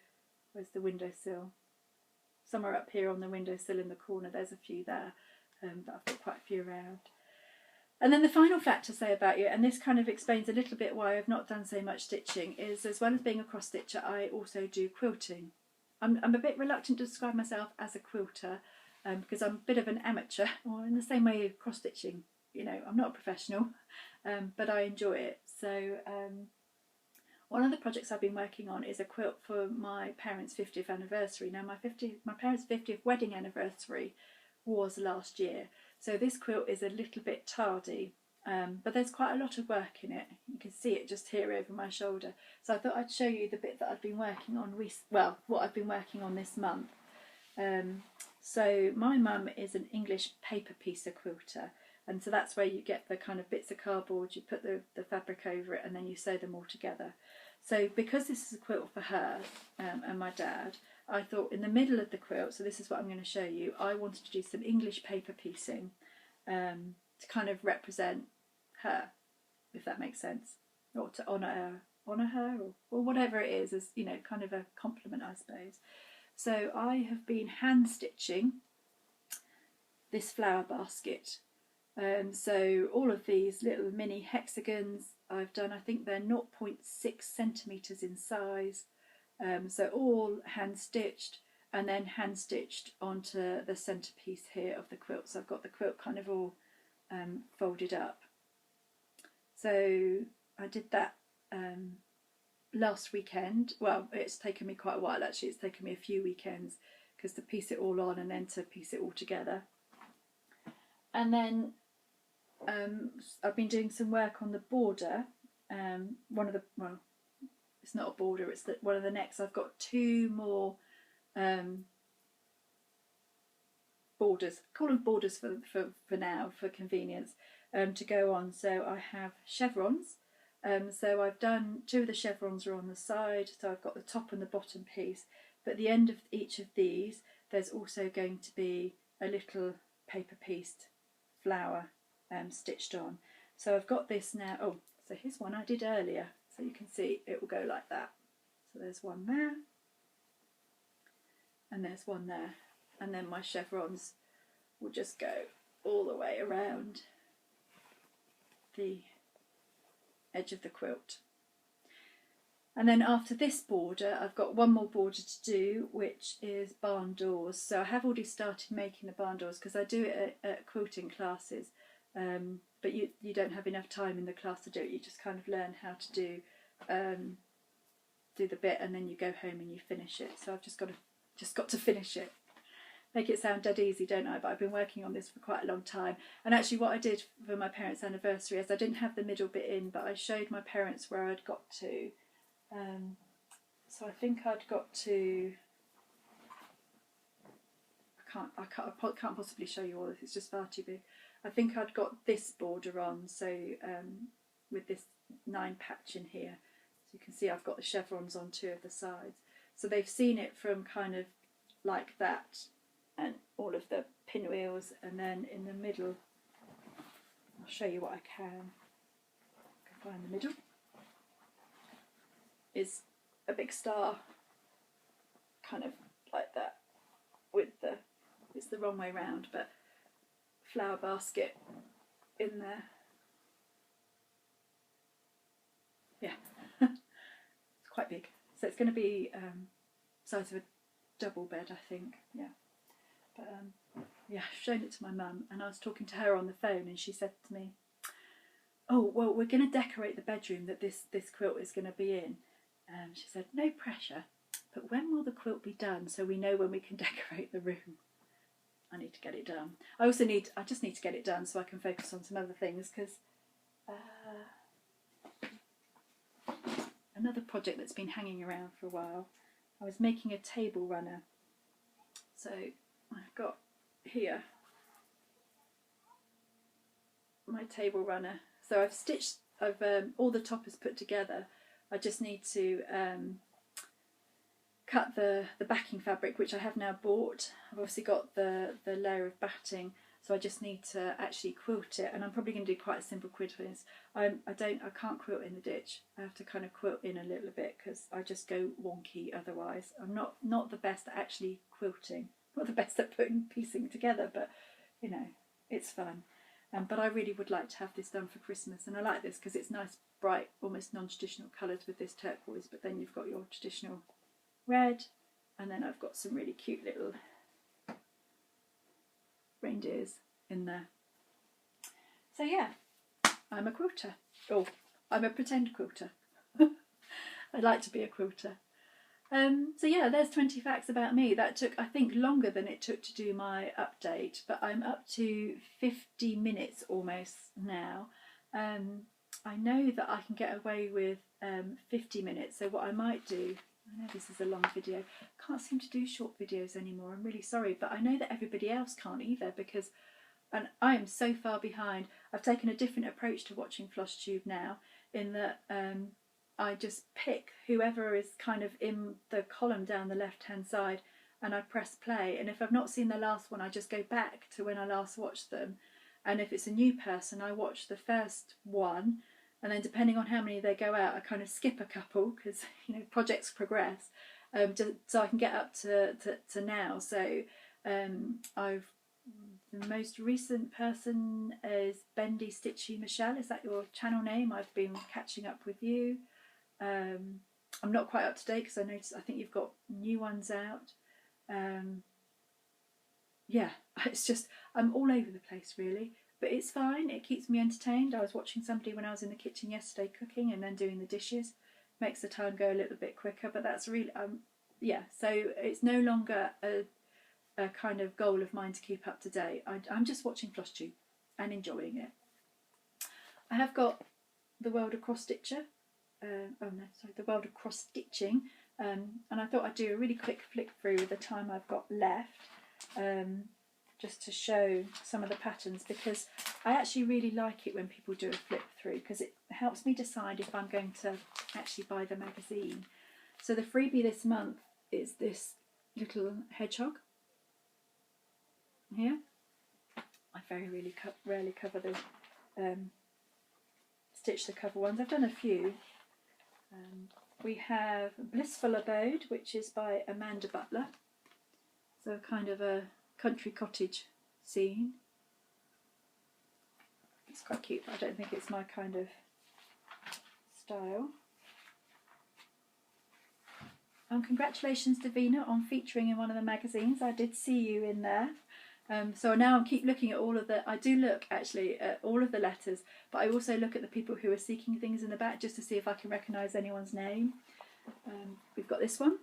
where's the windowsill? Somewhere up here on the windowsill in the corner, there's a few there, but I've got quite a few around. And then the final fact to say about you, and this kind of explains a little bit why I've not done so much stitching, is as well as being a cross stitcher, I also do quilting. I'm a bit reluctant to describe myself as a quilter because I'm a bit of an amateur, or in the same way of cross stitching, you know, I'm not a professional, but I enjoy it. So one of the projects I've been working on is a quilt for my parents' 50th anniversary. Now my parents' 50th wedding anniversary was last year, so this quilt is a little bit tardy, but there's quite a lot of work in it. You can see it just here over my shoulder. So I thought I'd show you the bit that I've been working on, what I've been working on this month. So my mum is an English paper piecer quilter, and so that's where you get the kind of bits of cardboard, you put the fabric over it, and then you sew them all together. So because this is a quilt for her and my dad, I thought in the middle of the quilt, so this is what I'm going to show you, I wanted to do some English paper piecing to kind of represent her, if that makes sense, or to honour honour her, or whatever it is, as you know, kind of a compliment, I suppose. So I have been hand stitching this flower basket. So all of these little mini hexagons I've done, I think they're 0.6 centimetres in size. So all hand stitched, and then hand stitched onto the centrepiece here of the quilt. So I've got the quilt kind of all folded up. So I did that last weekend. Well, it's taken me quite a while actually. It's taken me a few weekends, because to piece it all on and then to piece it all together. And then I've been doing some work on the border. Well, it's not a border, it's one of the necks. I've got 2 more borders, call them borders for now, for convenience, to go on. So I have chevrons. So I've done 2 of the chevrons are on the side, so I've got the top and the bottom piece. But at the end of each of these, there's also going to be a little paper pieced flower stitched on. So I've got this now. Oh, so here's one I did earlier. So you can see it will go like that. So there's one there, and there's one there, and then my chevrons will just go all the way around the edge of the quilt. And then after this border, I've got 1 more border to do, which is barn doors. So I have already started making the barn doors, because I do it at quilting classes, but you don't have enough time in the class to do it. You just kind of learn how to do the bit, and then you go home and you finish it. So I've just got to finish it. Make it sound dead easy, don't I? But I've been working on this for quite a long time. And actually what I did for my parents' anniversary is I didn't have the middle bit in, but I showed my parents where I'd got to. So I think I'd got to, I can't possibly show you all this, it's just far too big. I think I'd got this border on, so with this 9 patch in here. So you can see I've got the chevrons on 2 of the sides. So they've seen it from kind of like that, and all of the pinwheels, and then in the middle, I'll show you what I can find the middle, is a big star, kind of like that, with the, it's the wrong way round, but flower basket in there. Yeah, it's quite big. So it's going to be size of a double bed, I think. Yeah, but yeah, I've shown it to my mum, and I was talking to her on the phone, and she said to me, "Oh, well, we're going to decorate the bedroom that this quilt is going to be in." She said, "No pressure, but when will the quilt be done, so we know when we can decorate the room?" I need to get it done. I just need to get it done so I can focus on some other things, because another project that's been hanging around for a while, I was making a table runner. So I've got here my table runner. So I've stitched, all the top is put together. I just need to cut the backing fabric, which I have now bought. I've obviously got the layer of batting, so I just need to actually quilt it, and I'm probably going to do quite a simple quilting. I can't quilt in the ditch. I have to kind of quilt in a little bit, because I just go wonky otherwise. I'm not the best at actually quilting, not the best at piecing together, but you know, it's fun. But I really would like to have this done for Christmas, and I like this because it's nice, bright, almost non-traditional colours with this turquoise, but then you've got your traditional red, and then I've got some really cute little reindeers in there. So yeah, I'm a quilter. Oh, I'm a pretend quilter. I'd like to be a quilter. So yeah, there's 20 facts about me. That took, I think, longer than it took to do my update, but I'm up to 50 minutes almost now. I know that I can get away with 50 minutes, so what I might do, I know this is a long video, can't seem to do short videos anymore, I'm really sorry, but I know that everybody else can't either, because and I am so far behind. I've taken a different approach to watching Flosstube now, in that I just pick whoever is kind of in the column down the left hand side, and I press play, and if I've not seen the last one, I just go back to when I last watched them, and if it's a new person, I watch the first one, and then depending on how many they go out, I kind of skip a couple because you know projects progress, so I can get up to now. So I've the most recent person is Bendy Stitchy Michelle. Is that your channel name? I've been catching up with you. I'm not quite up to date because I think you've got new ones out. Yeah, it's just I'm all over the place really, but it's fine. It keeps me entertained. I was watching somebody when I was in the kitchen yesterday cooking and then doing the dishes. Makes the time go a little bit quicker, but that's really yeah. So it's no longer a kind of goal of mine to keep up to date. I'm just watching Flosstube and enjoying it. I have got the World of Cross Stitcher. The World of Cross Stitching, and I thought I'd do a really quick flick through with the time I've got left, just to show some of the patterns, because I actually really like it when people do a flip through because it helps me decide if I'm going to actually buy the magazine. So the freebie this month is this little hedgehog here. I very rarely cover the stitch the cover ones. I've done a few. We have Blissful Abode, which is by Amanda Butler. So kind of a country cottage scene. It's quite cute, but I don't think it's my kind of style. And congratulations, Davina, on featuring in one of the magazines. I did see you in there. So now I keep looking at all of the, I do look actually at all of the letters, but I also look at the people who are seeking things in the back just to see if I can recognise anyone's name. We've got this one.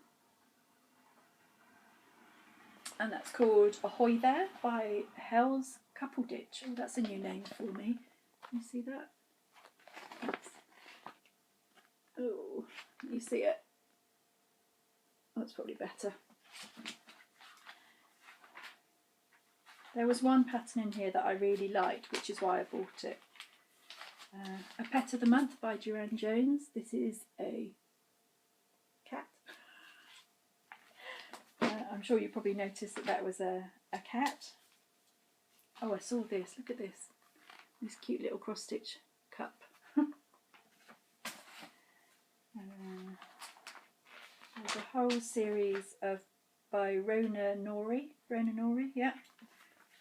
And that's called Ahoy There by Hell's Couple Ditch. Oh, that's a new name for me. Can you see that? Oh, you see it? That's probably better. There was one pattern in here that I really liked, which is why I bought it. A Pet of the Month by Joanne Jones. This is a cat. I'm sure you probably noticed that that was a cat. Oh, I saw this. Look at this. This cute little cross stitch cup. There's a whole series of by Rona Nori, yeah,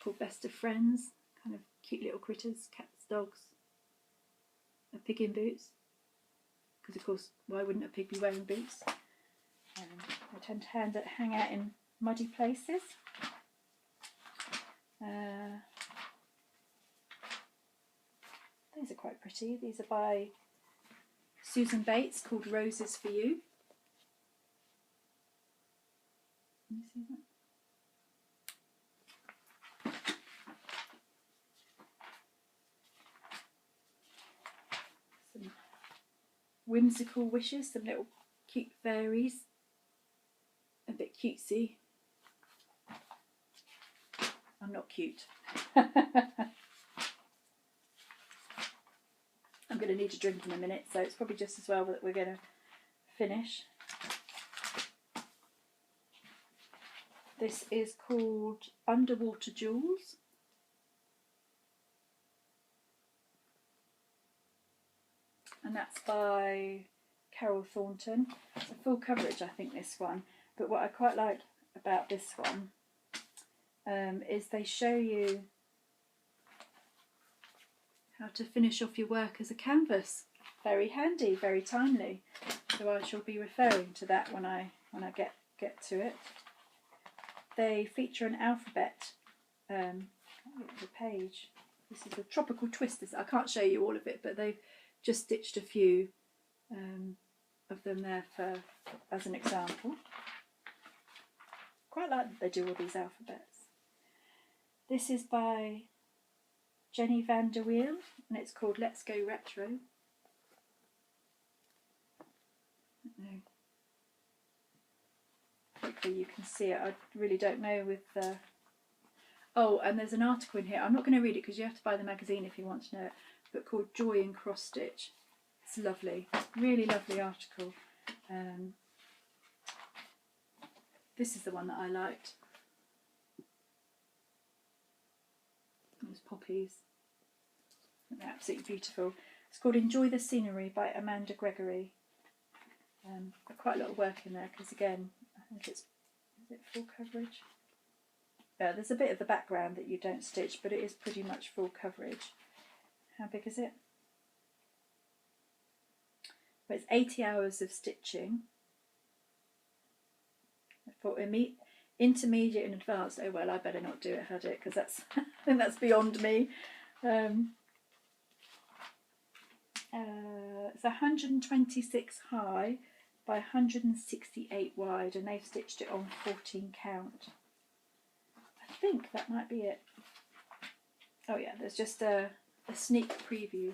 called Best of Friends. Kind of cute little critters, cats, dogs, a pig in boots. Because of course, why wouldn't a pig be wearing boots? They tend to hang out in muddy places. These are quite pretty. These are by Susan Bates, called Roses for You. Can you see that? Some whimsical wishes, some little cute fairies. A bit cutesy. I'm not cute. I'm going to need a drink in a minute, so it's probably just as well that we're going to finish. This is called Underwater Jewels. And that's by Carol Thornton. It's a full coverage, I think, this one. But what I quite like about this one is they show you how to finish off your work as a canvas. Very handy, very timely. So I shall be referring to that when I get to it. They feature an alphabet. The page. This is a tropical twist. I can't show you all of it, but they've just stitched a few of them there as an example. Quite like that they do all these alphabets. This is by Jenny van der Wiel, and it's called Let's Go Retro. Hopefully you can see it. I really don't know with the... Oh, and there's an article in here. I'm not going to read it because you have to buy the magazine if you want to know it, but called Joy in Cross Stitch. It's lovely, really lovely article. This is the one that I liked. Those poppies. They're absolutely beautiful. It's called Enjoy the Scenery by Amanda Gregory. Got quite a lot of work in there because, again, I think is it full coverage? Yeah, there's a bit of the background that you don't stitch, but it is pretty much full coverage. How big is it? But it's 80 hours of stitching. For intermediate and advanced. Oh well, I better not do it, had it, because that's I think that's beyond me. It's 126 high by 168 wide, and they've stitched it on 14 count. I think that might be it. Oh yeah, there's just a sneak preview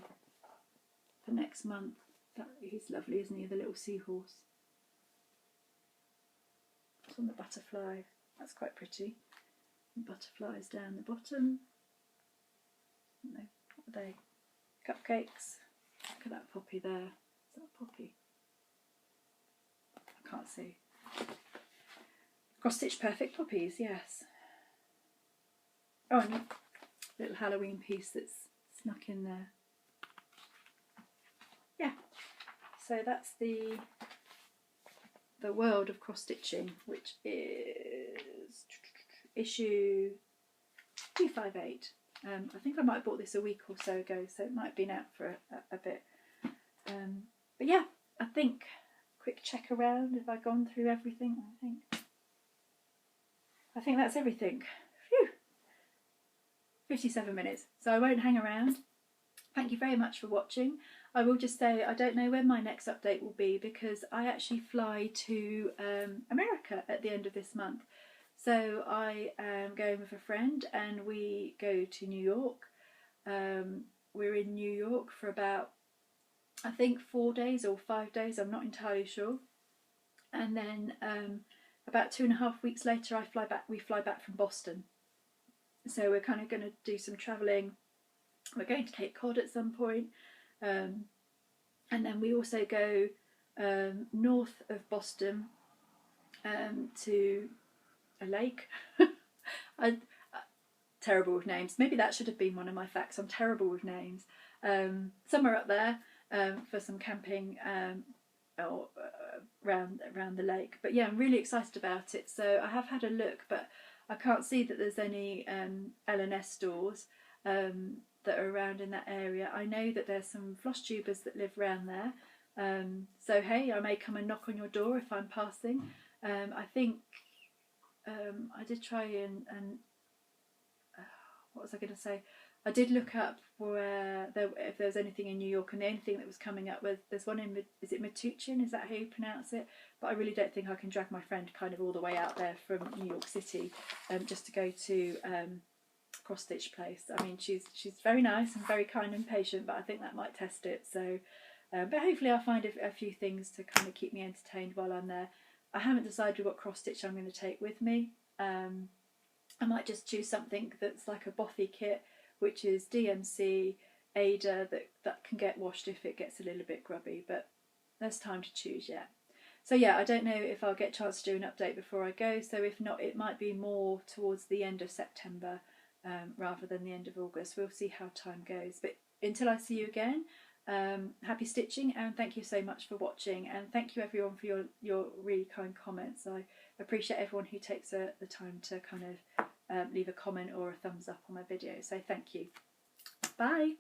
for next month. He's lovely, isn't he? The little seahorse. It's on the butterfly. That's quite pretty. And butterflies down the bottom. No, what are they? Cupcakes. Look at that poppy there. Is that a poppy? I can't see. Cross stitch perfect poppies, yes. Oh, and a little Halloween piece that's snuck in there. Yeah. So that's the World of Cross Stitching, which is issue 258. I think I might have bought this a week or so ago, so it might have been out for a bit. But yeah, I think quick check around. Have I gone through everything? I think that's everything. Phew. 57 minutes, so I won't hang around. Thank you very much for watching. I will just say I don't know when my next update will be because I actually fly to America at the end of this month. So I am going with a friend and we go to New York. We're in New York for about, I think, 4 days or 5 days, I'm not entirely sure. And then about 2.5 weeks later we fly back from Boston. So we're kind of going to do some travelling. We're going to Cape Cod at some point. And then we also go north of Boston to a lake. I'm terrible with names. Maybe that should have been one of my facts. I'm terrible with names. Somewhere up there for some camping or around the lake. But yeah, I'm really excited about it. So I have had a look, but I can't see that there's any L&S stores that are around in that area. I know that there's some Flosstubers that live around there. So hey, I may come and knock on your door if I'm passing. I think I did try and what was I going to say? I did look up where if there was anything in New York, and the only thing that was coming up was there's one in is it Metuchen? Is that how you pronounce it? But I really don't think I can drag my friend kind of all the way out there from New York City just to go to Cross Stitch Place. I mean, she's very nice and very kind and patient, but I think that might test it. So, but hopefully I'll find a few things to kind of keep me entertained while I'm there. I haven't decided what cross stitch I'm going to take with me. I might just choose something that's like a bothy kit, which is DMC, Ada, that can get washed if it gets a little bit grubby, but there's time to choose yet. So yeah, I don't know if I'll get a chance to do an update before I go, so if not, it might be more towards the end of September rather than the end of August. We'll see how time goes. But until I see you again, happy stitching, and thank you so much for watching, and thank you everyone for your really kind comments. I appreciate everyone who takes the time to kind of leave a comment or a thumbs up on my video, so thank you. Bye.